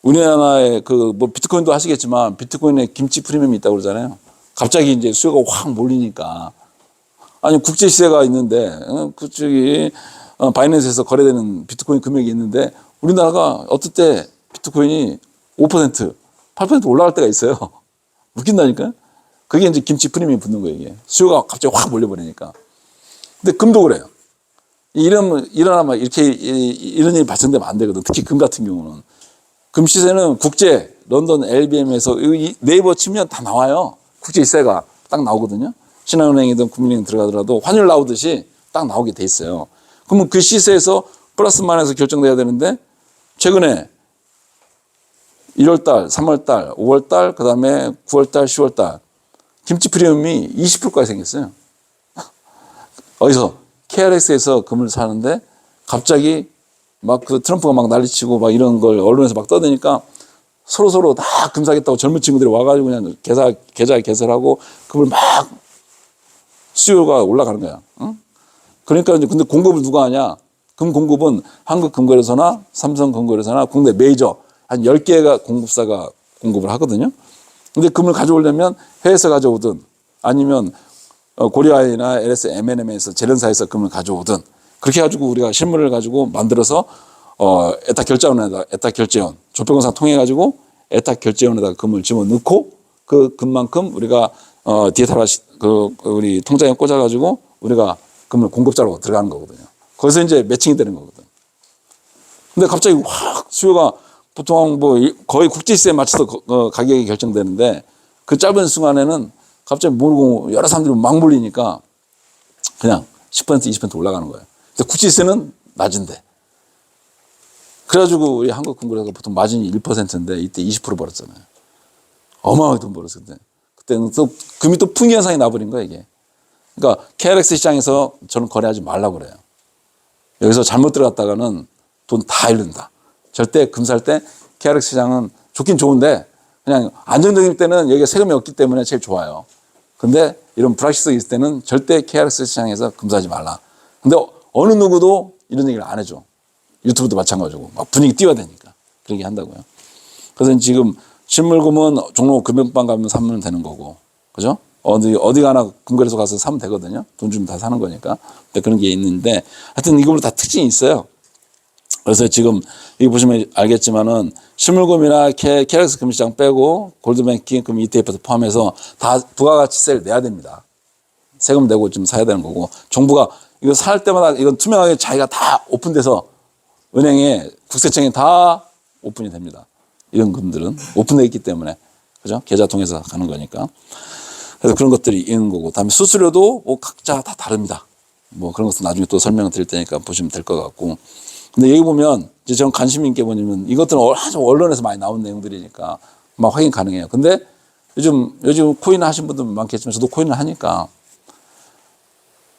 [SPEAKER 1] 우리나라에 뭐 비트코인도 하시겠지만 비트코인에 김치 프리미엄이 있다고 그러잖아요. 갑자기 이제 수요가 확 몰리니까. 아니, 국제 시세가 있는데, 그쪽이 바이낸스에서 거래되는 비트코인 금액이 있는데 우리나라가 어떨 때 비트코인이 5%, 8% 올라갈 때가 있어요. 웃긴다니까요? 그게 이제 김치 프리미엄이 붙는 거예요, 이게. 수요가 갑자기 확 몰려버리니까. 근데 금도 그래요. 일어나면 이런 일이 발생되면 안 되거든. 특히 금 같은 경우는. 금 시세는 국제, 런던 LBM에서 네이버 치면 다 나와요. 국제 시세가 딱 나오거든요. 신한은행이든 국민은행 들어가더라도 환율 나오듯이 딱 나오게 돼 있어요. 그러면 그 시세에서 플러스 마이너스 결정돼야 되는데 최근에 1월달, 3월달, 5월달, 그 다음에 9월달, 10월달 김치 프리미엄이 20%까지 생겼어요. 어디서? KRX에서 금을 사는데 갑자기 막 그 트럼프가 막 난리치고 막 이런 걸 언론에서 막 떠드니까 서로 다 금 사겠다고 젊은 친구들이 와가지고 그냥 계좌 개설하고 금을 막 수요가 올라가는 거야. 응? 그러니까 이제 근데 공급을 누가 하냐? 금 공급은 한국금거래소나 삼성금거래소나 국내 메이저 한 10개가 공급사가 공급을 하거든요. 근데 금을 가져오려면 해외에서 가져오든 아니면 고려아이나 LS M&M에서 재련사에서 금을 가져오든 그렇게 해가지고 우리가 실물을 가지고 만들어서 에타 결제원 조폐공사 통해 가지고 에타 결제원에다가 금을 집어넣고 그 금만큼 우리가 디에타라 우리 통장에 꽂아가지고 우리가 금을 공급자로 들어가는 거거든요. 거기서 이제 매칭이 되는 거거든. 근데 갑자기 확 수요가 보통 뭐 거의 국제시세에 맞춰서 가격이 결정되는데 그 짧은 순간에는 갑자기 모르고 여러 사람들이 막 몰리니까 그냥 10% 20% 올라가는 거예요. 근데 국제시세는 낮은데. 그래가지고 우리 한국금고에서 보통 마진이 1%인데 이때 20% 벌었잖아요. 어마어마하게 돈 벌었어요. 그때는 또 금이 또 풍기 현상이 나버린 거예요, 이게. 그러니까 KRX 시장에서 저는 거래하지 말라고 그래요. 여기서 잘못 들어갔다가는 돈 다 잃는다. 절대 금 살 때 KRX 시장은 좋긴 좋은데 그냥 안정적일 때는 여기가 세금이 없기 때문에 제일 좋아요. 근데 이런 불확실성이 있을 때는 절대 KRX 시장에서 금 사지 말라. 근데 어느 누구도 이런 얘기를 안 해줘. 유튜브도 마찬가지고 막 분위기 띄워야 되니까 그렇게 한다고요. 그래서 지금 실물금은 종로 금융방 가면 사면 되는 거고, 그죠? 어디 가나 금거래소 가서 사면 되거든요. 돈 주면 다 사는 거니까. 근데 그런 게 있는데 하여튼 이거로 다 특징이 있어요. 그래서 지금 여기 보시면 알겠지만은 실물금이나 KRX 금시장 빼고 골드뱅킹 금 ETF도 포함해서 다 부가가치세를 내야 됩니다. 세금 내고 좀 사야 되는 거고, 정부가 이거 살 때마다 이건 투명하게 자기가 다 오픈돼서 은행에 국세청에 다 오픈이 됩니다. 이런 금들은 오픈되어 있기 때문에, 그죠? 계좌 통해서 가는 거니까. 그래서 그런 것들이 있는 거고, 다음에 수수료도 뭐 각자 다 다릅니다. 뭐 그런 것도 나중에 또 설명을 드릴 테니까 보시면 될 것 같고. 근데 여기 보면 이제 저는 관심 있게 보냐면 이것들은 아주 언론에서 많이 나온 내용들이니까 막 확인 가능해요. 근데 요즘 코인 하신 분들 많겠지만 저도 코인을 하니까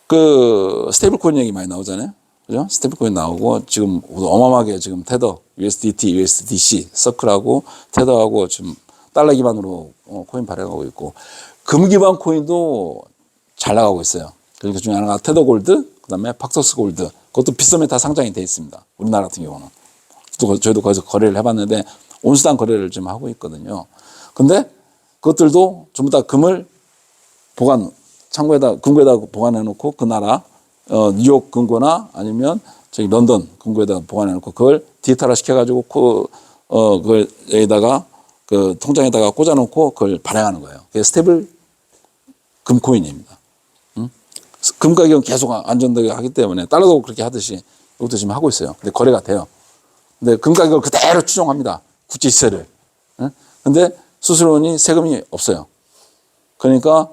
[SPEAKER 1] 그 스테이블 코인 얘기 많이 나오잖아요. 그죠? 스테이블 코인 나오고 지금 어마어마하게 지금 테더, USDT, USDC, 서클하고 테더하고 지금 달러 기반으로 코인 발행하고 있고 금 기반 코인도 잘 나가고 있어요. 그러니까 중에 하나가 테더 골드, 그다음에 팍서스 골드. 그것도 빗썸에 다 상장이 돼 있습니다. 우리나라 같은 경우는. 저희도 거기서 거래를 해봤는데 온수당 거래를 지금 하고 있거든요. 근데 그것들도 전부 다 금을 금고에다 보관해 놓고 그 나라 뉴욕 금고나 아니면 저기 런던 금고에다 보관해 놓고 그걸 디지털화 시켜가지고 그걸 여기다가 그 통장에다가 꽂아놓고 그걸 발행하는 거예요. 그게 스테이블 금코인입니다. 금 가격은 계속 안정되게 하기 때문에 달러도 그렇게 하듯이 이것도 지금 하고 있어요. 근데 거래가 돼요. 근데 금 가격을 그대로 추종합니다. 국제 시세를. 근데 수수료니 세금이 없어요. 그러니까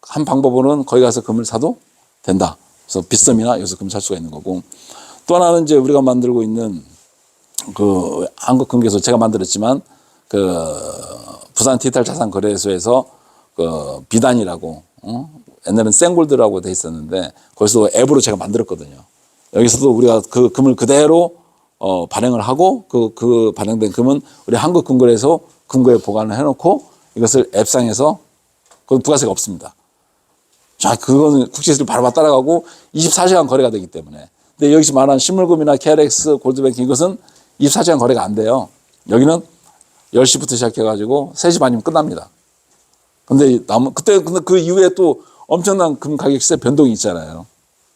[SPEAKER 1] 한 방법으로는 거기 가서 금을 사도 된다. 그래서 빗썸이나 여기서 금 살 수가 있는 거고. 또 하나는 이제 우리가 만들고 있는 그 한국금고에서 제가 만들었지만 그 부산 디지털 자산 거래소에서 그 비단이라고 옛날에는 생골드라고 돼 있었는데 거기서 앱으로 제가 만들었거든요. 여기서도 우리가 그 금을 그대로 발행을 하고 그 발행된 금은 우리 한국금고에서 금고에 보관을 해놓고 이것을 앱상에서 그건 부가세가 없습니다. 자, 그거는 국제시를 바로 따라가고 24시간 거래가 되기 때문에. 근데 여기서 말하는 신물금이나 KRX, 골드뱅킹 이것은 24시간 거래가 안 돼요. 여기는 10시부터 시작해가지고 3시 반이면 끝납니다. 근데 근데 그 이후에 또 엄청난 금 가격 시세 변동이 있잖아요.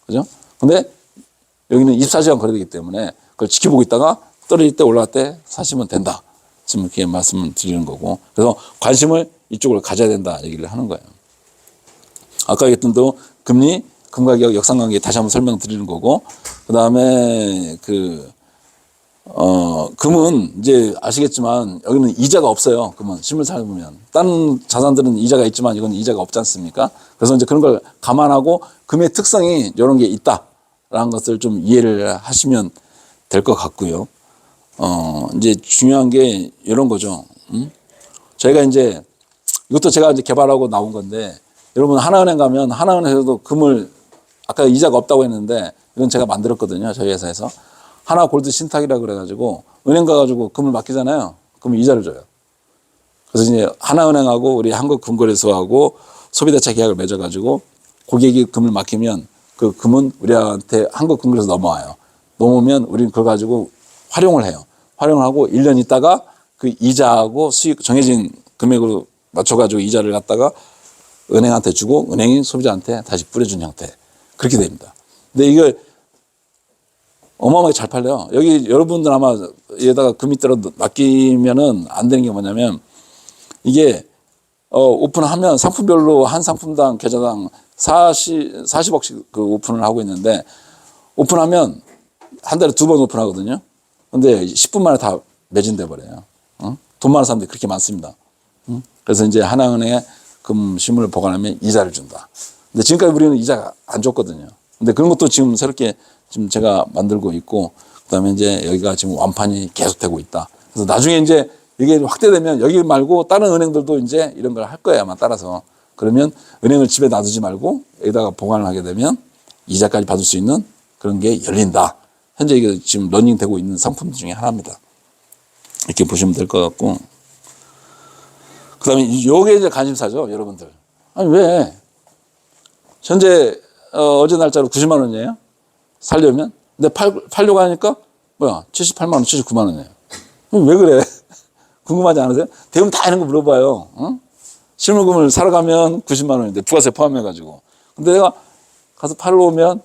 [SPEAKER 1] 그죠? 근데 여기는 24시간 거래되기 때문에 그걸 지켜보고 있다가 떨어질 때 올라갈 때 사시면 된다. 지금 이렇게 말씀을 드리는 거고. 그래서 관심을 이쪽으로 가져야 된다. 얘기를 하는 거예요. 아까 얘기했던 또 금리, 금가격 역상관계 다시 한번 설명드리는 거고. 그 다음에 금은 이제 아시겠지만 여기는 이자가 없어요. 금은 실물 살보면 다른 자산들은 이자가 있지만 이건 이자가 없지 않습니까? 그래서 이제 그런 걸 감안하고 금의 특성이 이런 게 있다라는 것을 좀 이해를 하시면 될 것 같고요. 이제 중요한 게 이런 거죠. 저희가 이제 이것도 제가 이제 개발하고 나온 건데 여러분 하나은행 가면 하나은행에서도 금을 아까 이자가 없다고 했는데 이건 제가 만들었거든요. 저희 회사에서. 하나 골드 신탁이라고 그래가지고 은행 가가지고 금을 맡기잖아요. 그럼 이자를 줘요. 그래서 이제 하나은행하고 우리 한국금거래소하고 소비대차 계약을 맺어가지고 고객이 금을 맡기면 그 금은 우리한테 한국금거래소 넘어와요. 넘으면 우리는 그걸 가지고 활용을 해요. 활용을 하고 1년 있다가 그 이자하고 수익 정해진 금액으로 맞춰가지고 이자를 갖다가 은행한테 주고 은행이 소비자한테 다시 뿌려준 형태. 그렇게 됩니다. 근데 이걸 어마어마하게 잘 팔려요. 여기 여러분들 아마 여기다가 금이 들어 맡기면은 안 되는 게 뭐냐면 이게 오픈하면 상품별로 한 상품당 계좌당 40억씩 그 오픈을 하고 있는데 오픈하면 한 달에 2번 오픈하거든요. 근데 10분 만에 다 매진돼 버려요. 돈 많은 사람들이 그렇게 많습니다. 그래서 이제 하나은행에 금 실물을 보관하면 이자를 준다. 근데 지금까지 우리는 이자가 안 줬거든요. 근데 그런 것도 지금 새롭게 지금 제가 만들고 있고, 그 다음에 이제 여기가 지금 완판이 계속되고 있다. 그래서 나중에 이제 이게 확대되면 여기 말고 다른 은행들도 이제 이런 걸 할 거예요. 아마 따라서. 그러면 은행을 집에 놔두지 말고 여기다가 보관을 하게 되면 이자까지 받을 수 있는 그런 게 열린다. 현재 이게 지금 러닝되고 있는 상품 중에 하나입니다. 이렇게 보시면 될 것 같고. 그 다음에 요게 이제 관심사죠. 여러분들. 아니, 왜? 현재, 어제 날짜로 90만 원이에요? 살려면? 근데 팔려고 하니까, 뭐야, 78만 원, 79만 원이에요. 왜 그래? 궁금하지 않으세요? 대부분 다 이런 거 물어봐요. 응? 실물금을 사러 가면 90만 원인데, 부가세 포함해가지고. 근데 내가 가서 팔러 오면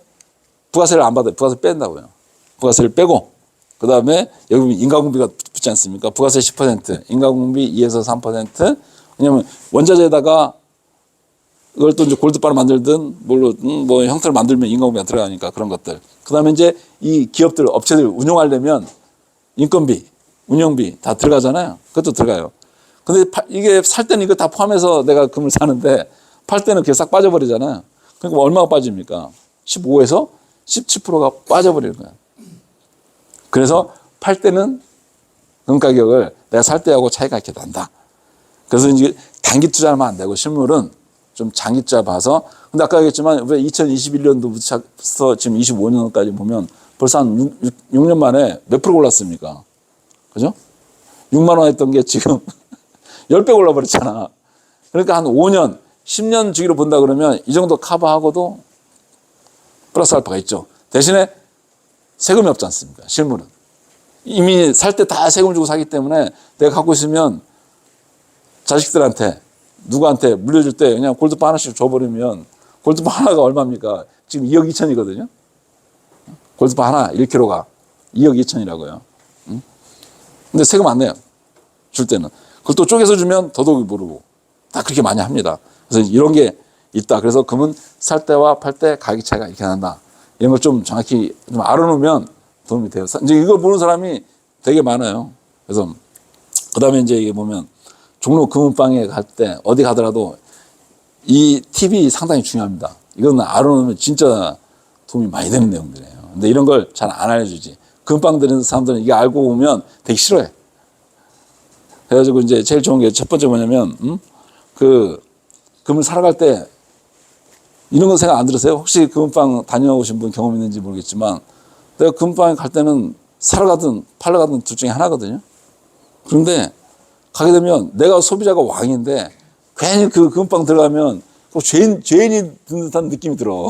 [SPEAKER 1] 부가세를 안 받아요. 부가세 뺀다고요. 부가세를 빼고, 그 다음에 여기 인가공비가 붙지 않습니까? 부가세 10%, 인가공비 2에서 3%. 왜냐면 원자재에다가 이걸 또 이제 골드바를 만들든 뭘로 뭐 형태를 만들면 인건비가 들어가니까 그런 것들. 그다음에 이제 이 기업들 업체들 운영하려면 인건비, 운영비 다 들어가잖아요. 그것도 들어가요. 근데 이게 살 때는 이거 다 포함해서 내가 금을 사는데 팔 때는 그게 싹 빠져버리잖아요. 그러니까 얼마가 빠집니까? 15에서 17%가 빠져버리는 거야. 그래서 팔 때는 금 가격을 내가 살 때하고 차이가 이렇게 난다. 그래서 이제 단기 투자하면 안 되고 실물은 좀 장기 투자 봐서. 근데 아까 얘기했지만 2021년도부터 지금 25년까지 보면 벌써 한 6년 만에 몇 프로 올랐습니까? 그죠? 6만 원 했던 게 지금 10배 올라버렸잖아. 그러니까 한 5년, 10년 주기로 본다 그러면 이 정도 커버하고도 플러스 알파가 있죠. 대신에 세금이 없지 않습니까? 실물은. 이미 살 때 다 세금 주고 사기 때문에 내가 갖고 있으면 자식들한테 누구한테 물려줄 때 그냥 골드바 하나씩 줘버리면 골드바 하나가 얼마입니까? 지금 2억 2천이거든요. 골드바 하나 1kg가 2억 2천이라고요. 근데 세금 안 내요. 줄 때는. 그걸 또 쪼개서 주면 더더욱 모르고 다 그렇게 많이 합니다. 그래서 이런 게 있다. 그래서 금은 살 때와 팔 때 가격 차이가 이렇게 난다. 이런 걸 좀 정확히 좀 알아놓으면 도움이 돼요. 이제 이걸 보는 사람이 되게 많아요. 그래서 그 다음에 이제 이게 보면 종로 금은방에 갈 때 어디 가더라도 이 팁이 상당히 중요합니다. 이건 알아놓으면 진짜 도움이 많이 되는 내용들이에요. 근데 이런 걸 잘 안 알려주지. 금방 들은 사람들은 이게 알고 오면 되게 싫어해. 그래가지고 이제 제일 좋은 게 첫 번째 뭐냐면, 그 금을 사러 갈 때 이런 건 생각 안 들으세요? 혹시 금은방 다녀오신 분 경험 있는지 모르겠지만 내가 금은방에 갈 때는 사러 가든 팔러 가든 둘 중에 하나거든요. 그런데 가게 되면 내가 소비자가 왕인데 괜히 그 금방 들어가면 죄인이 든 듯한 느낌이 들어.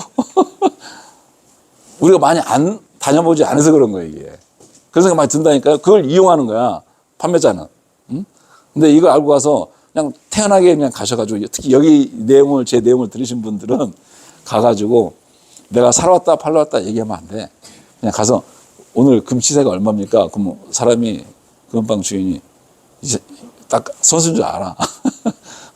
[SPEAKER 1] 우리가 많이 안 다녀보지 않아서 그런 거예요, 이게. 그런 생각 많이 든다니까요. 그걸 이용하는 거야, 판매자는. 응? 근데 이걸 알고 가서 그냥 태연하게 그냥 가셔가지고, 특히 여기 제 내용을 들으신 분들은 가가지고 내가 사러 왔다 팔러 왔다 얘기하면 안 돼. 그냥 가서 오늘 금 시세가 얼마입니까? 그럼 사람이 금방 주인이 이제 딱 선수인 줄 알아.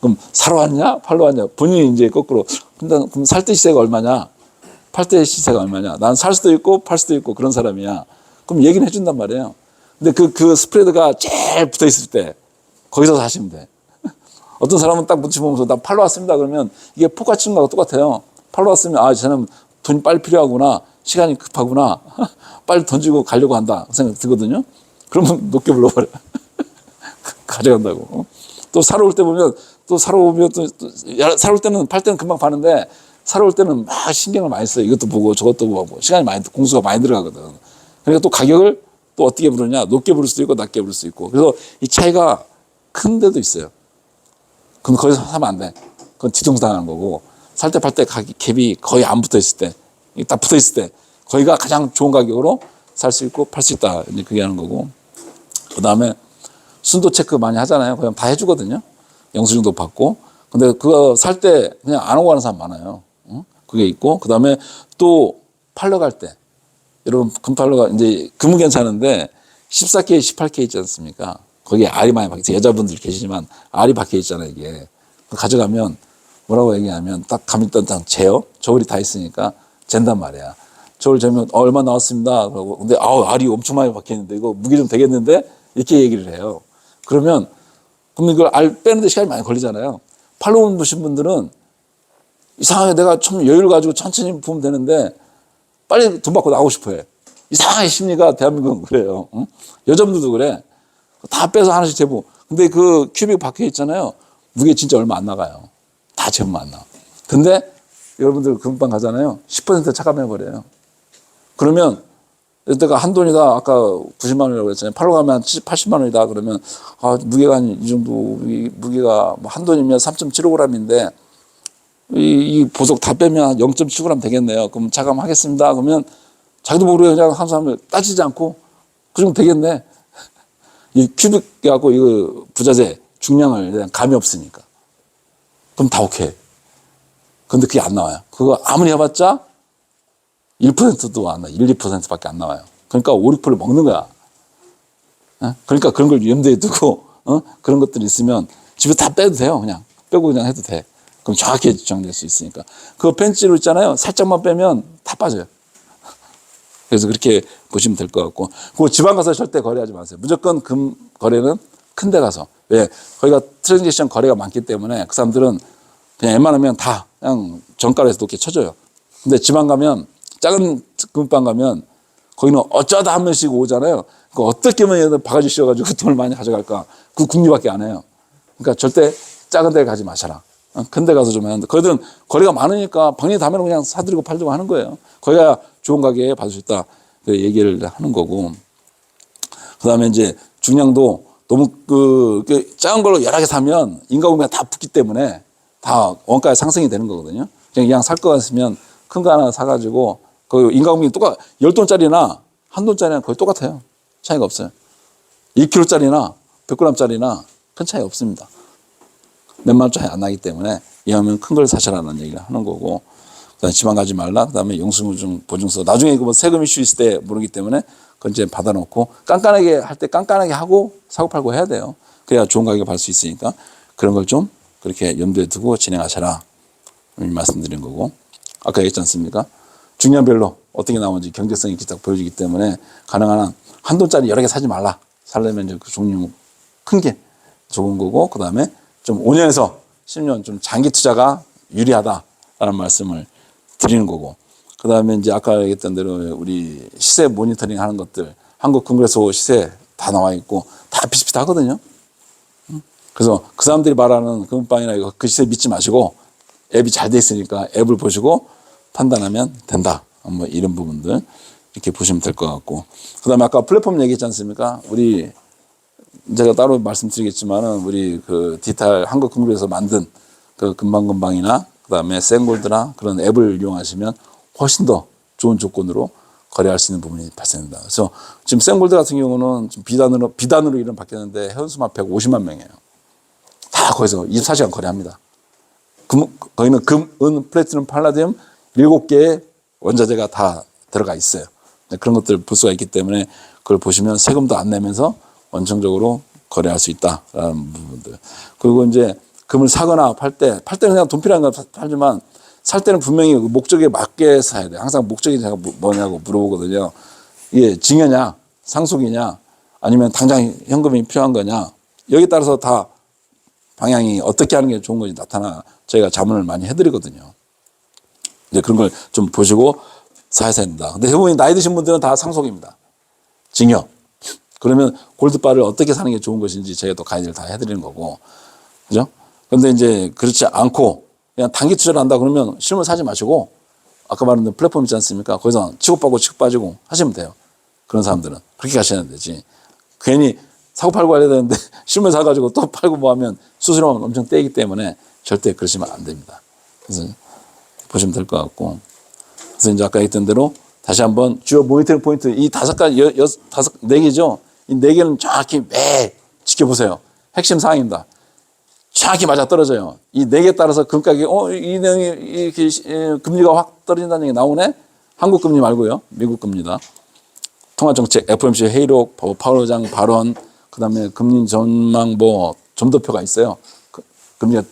[SPEAKER 1] 그럼 사러 왔냐? 팔러 왔냐? 본인이 이제 거꾸로. 그럼 살 때 시세가 얼마냐? 팔 때 시세가 얼마냐? 난 살 수도 있고 팔 수도 있고 그런 사람이야. 그럼 얘기는 해준단 말이에요. 근데 그 스프레드가 제일 붙어 있을 때 거기서 사시면 돼. 어떤 사람은 딱 눈치 보면서 나 팔러 왔습니다. 그러면 이게 포카 치는 거하고 똑같아요. 팔러 왔으면 아, 쟤는 돈이 빨리 필요하구나. 시간이 급하구나. 빨리 던지고 가려고 한다. 생각 들거든요. 그러면 높게 불러버려. 가져간다고. 또 사러 올 때 보면 또 사러 오면 또 사러 올 때는 팔 때는 금방 파는데 사러 올 때는 막 신경을 많이 써요. 이것도 보고 저것도 보고 시간이 많이 공수가 많이 들어가거든. 그러니까 또 가격을 또 어떻게 부르냐? 높게 부를 수도 있고 낮게 부를 수도 있고. 그래서 이 차이가 큰 데도 있어요. 그럼 거기서 사면 안 돼. 그건 뒤통수 당하는 거고 살 때 팔 때 가격 갭이 거의 안 붙어 있을 때, 딱 붙어 있을 때 거기가 가장 좋은 가격으로 살 수 있고 팔 수 있다. 이제 그게 하는 거고. 그 다음에 순도 체크 많이 하잖아요. 그냥 다 해주거든요. 영수증도 받고. 근데 그거 살 때 그냥 안 오고 가는 사람 많아요. 응? 그게 있고. 그 다음에 또 팔러 갈 때. 여러분, 금팔러가 이제 금은 괜찮은데 14K, 18K 있지 않습니까? 거기에 알이 많이 박혀 있어요. 여자분들 계시지만 알이 박혀 있잖아요, 이게. 가져가면 뭐라고 얘기하면 딱 가면 딱 재요. 저울이 다 있으니까 잰단 말이야. 저울 재면 얼마 나왔습니다. 그러고 근데 알이 엄청 많이 박혀 있는데 이거 무게 좀 되겠는데? 이렇게 얘기를 해요. 그러면 이걸 알 빼는데 시간이 많이 걸리잖아요. 팔로 오신 분들은 이상하게 내가 좀 여유를 가지고 천천히 보면 되는데 빨리 돈 받고 나오고 싶어 해. 이상하게 심리가 대한민국은 그래요. 응? 여자분들도 그래. 다 빼서 하나씩 재보. 근데 그 큐빅 박혀 있잖아요. 무게 진짜 얼마 안 나가요. 다 재보면 안 나와. 근데 여러분들 금방 가잖아요. 10% 차감해버려요. 그러면 이때가 한돈이다. 아까 90만 원이라고 했잖아요. 팔로 가면 80만 원이다. 그러면 무게가 이 정도 무게가 한돈이면 3.75g인데 이 보석 다 빼면 0.7g 되겠네요. 그럼 차감하겠습니다. 그러면 자기도 모르게 그냥 한 사람을 따지지 않고 그 정도 되겠네. 이 큐빅 갖고 이거 부자재 중량을 그냥 감이 없으니까. 그럼 다 오케이. 근데 그게 안 나와요. 그거 아무리 해봤자 1%도 안 나와요. 1, 2%밖에 안 나와요. 그러니까 5, 6%를 먹는 거야. 그러니까 그런 걸 염두에 두고 그런 것들이 있으면 집에 다 빼도 돼요. 그냥 빼고 그냥 해도 돼. 그럼 정확히 정리될 수 있으니까. 그 펜치로 있잖아요. 살짝만 빼면 다 빠져요. 그래서 그렇게 보시면 될 것 같고. 그 지방 가서 절대 거래하지 마세요. 무조건 금 거래는 큰 데 가서. 왜? 거기가 트랜지션 거래가 많기 때문에 그 사람들은 그냥 웬만하면 다 그냥 정가로 해서 높게 쳐줘요. 근데 지방 가면 작은 금방 가면 거기는 어쩌다 한 번씩 오잖아요. 그 어떻게 하면 얘들 바가지 씌워가지고 돈을 많이 가져갈까? 그 궁리밖에 안 해요. 그러니까 절대 작은 데 가지 마셔라. 큰 데 가서 좀 하는데 거기들은 거래가 많으니까 방에 담으면 그냥 사들이고 팔고 하는 거예요. 거기가 좋은 가격에 받을 수 있다. 그 얘기를 하는 거고. 그 다음에 이제 중량도 너무 그 작은 걸로 여러 개 사면 인가구매가 다 붙기 때문에 다 원가에 상승이 되는 거거든요. 그냥 살 거 같으면 큰 거 하나 사가지고 그 인가구매 똑같 10돈짜리나 한 돈짜리나 거의 똑같아요. 차이가 없어요. 1kg짜리나 100g짜리나 큰 차이 없습니다. 몇만 원 차이 안 나기 때문에 이하면 큰 걸 사셔라는 얘기를 하는 거고. 그다음에 지방 가지 말라. 그다음에 영수증 보증서. 나중에 그 뭐 세금 이슈 있을 때 모르기 때문에 그건 이제 받아놓고 깐깐하게 할 때 깐깐하게 하고 사고 팔고 해야 돼요. 그래야 좋은 가격에 받을 수 있으니까 그런 걸 좀 그렇게 염두에 두고 진행하셔라. 말씀드린 거고. 아까 얘기했지 않습니까? 중량별로 어떻게 나오는지 경제성이 있게 딱 보여지기 때문에 가능한 한 한돈짜리 여러 개 사지 말라. 살려면 이제 그 종류 큰 게 좋은 거고, 그 다음에 좀 5년에서 10년 좀 장기 투자가 유리하다라는 말씀을 드리는 거고, 그 다음에 이제 아까 얘기했던 대로 우리 시세 모니터링 하는 것들, 한국금괴소 시세 다 나와 있고 다 비슷비슷하거든요. 그래서 그 사람들이 말하는 금빵이나 이거 그 시세 믿지 마시고 앱이 잘 돼 있으니까 앱을 보시고 판단하면 된다. 뭐 이런 부분들 이렇게 보시면 될 것 같고. 그 다음에 아까 플랫폼 얘기했지 않습니까? 우리, 제가 따로 말씀드리겠지만은, 우리 그 디지털 한국금융에서 만든 그 금방금방이나, 그 다음에 생골드나 그런 앱을 이용하시면 훨씬 더 좋은 조건으로 거래할 수 있는 부분이 발생된다. 그래서 지금 생골드 같은 경우는 좀 비단으로 이름 바뀌었는데 회원수만 150만 명이에요. 다 거기서 24시간 거래합니다. 거기는 금, 은, 플래티넘, 팔라디움 7개의 원자재가 다 들어가 있어요. 그런 것들 볼 수가 있기 때문에 그걸 보시면 세금도 안 내면서 원천적으로 거래할 수 있다라는 부분들. 그리고 이제 금을 사거나 팔 때는 그냥 돈 필요한 거 팔지만 살 때는 분명히 목적에 맞게 사야 돼요. 항상 목적이 제가 뭐냐고 물어보거든요. 이게 증여냐, 상속이냐, 아니면 당장 현금이 필요한 거냐. 여기에 따라서 다 방향이 어떻게 하는 게 좋은 건지 저희가 자문을 많이 해드리거든요. 이제 그런 걸 좀 보시고 사야 된다. 근데 대부분 나이 드신 분들은 다 상속입니다. 증여. 그러면 골드바를 어떻게 사는 게 좋은 것인지 저희가 또 가이드를 다 해드리는 거고. 그죠? 근데 이제 그렇지 않고 그냥 단기 투자를 한다 그러면 실물 사지 마시고 아까 말한 플랫폼 있지 않습니까? 거기서 치고 빠지고 하시면 돼요. 그런 사람들은. 그렇게 가셔야 되지. 괜히 사고 팔고 해야 되는데 실물 사가지고 또 팔고 뭐 하면 수수료는 엄청 떼기 때문에 절대 그러시면 안 됩니다. 그래서 보시면 될 것 같고. 그래서 이제 아까 했던 대로 다시 한번 주요 모니터링 포인트 이 5가지, 4개죠. 이 4개는 정확히 매 지켜보세요. 핵심 사항입니다. 정확히 맞아 떨어져요. 이 4개에 따라서 금 가격이, 이 내용이, 이렇게, 금리가 확 떨어진다는 얘기 나오네? 한국 금리 말고요. 미국 금리다. 통화정책, FOMC 회의록, 파월 의장 발언, 그 다음에 금리 전망 점도표가 있어요. 금리가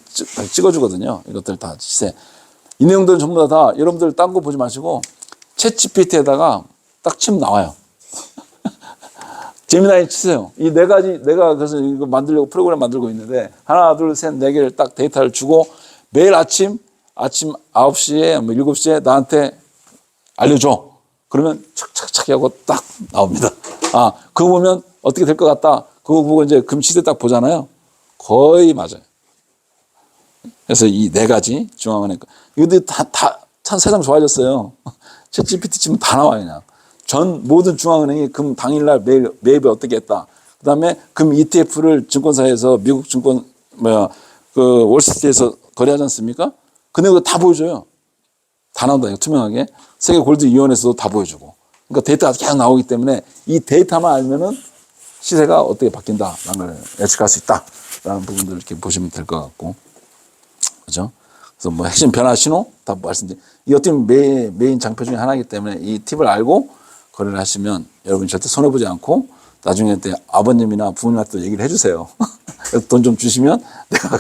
[SPEAKER 1] 찍어주거든요. 이것들 다 시세. 이 내용들은 전부 다 여러분들 딴 거 보지 마시고 챗 GPT에다가 딱 치면 나와요. 제미나이 치세요. 이 4가지, 내가 그래서 이거 만들려고 프로그램 만들고 있는데, 하나, 둘, 셋, 4개를 딱 데이터를 주고, 매일 아침 9시에, 7시에 나한테 알려줘. 그러면 착착착 하고 딱 나옵니다. 그거 보면 어떻게 될 것 같다. 그거 보고 이제 금 시세 딱 보잖아요. 거의 맞아요. 그래서 이 4가지 중앙은행, 이것도 참 세상 좋아졌어요. 챗 GPT 치면 다 나와요, 그냥. 모든 중앙은행이 금 당일날 매입을 어떻게 했다. 그 다음에 금 ETF를 증권사에서 미국 증권, 월스트리트에서 거래하지 않습니까? 그 내용도 다 보여줘요. 다 나온다, 투명하게. 세계 골드 위원회에서도 다 보여주고. 그러니까 데이터가 계속 나오기 때문에 이 데이터만 알면은 시세가 어떻게 바뀐다라는 걸 예측할 수 있다라는 부분들 이렇게 보시면 될 것 같고. 그죠? 그래서 뭐 핵심 변화 신호 다 말씀드린. 이 어떻게 메인 장표 중에 하나이기 때문에 이 팁을 알고 거래를 하시면 여러분이 절대 손해보지 않고 나중에 때 아버님이나 부모님한테 또 얘기를 해주세요. 돈 좀 주시면 내가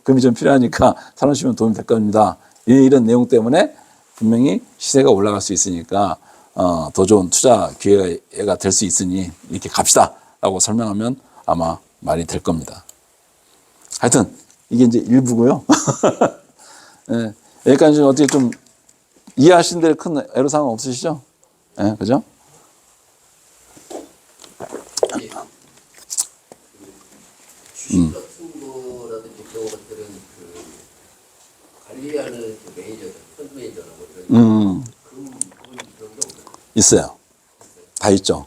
[SPEAKER 1] 금이 좀 필요하니까 사놓으시면 도움이 될 겁니다. 이런 내용 때문에 분명히 시세가 올라갈 수 있으니까 더 좋은 투자 기회가 될 수 있으니 이렇게 갑시다 라고 설명하면 아마 말이 될 겁니다. 하여튼 이게 이제 일부고요. 네, 여기까지 어떻게 좀 이해하신 데 큰 애로사항 없으시죠? 네, 그죠?
[SPEAKER 2] 주식 같은 거라든지 그런 것들은 그 관리하는 그 매니저들, 펀드 매니저나 뭐 이런 그런 부분이 없나요?
[SPEAKER 1] 있어요. 다 있죠.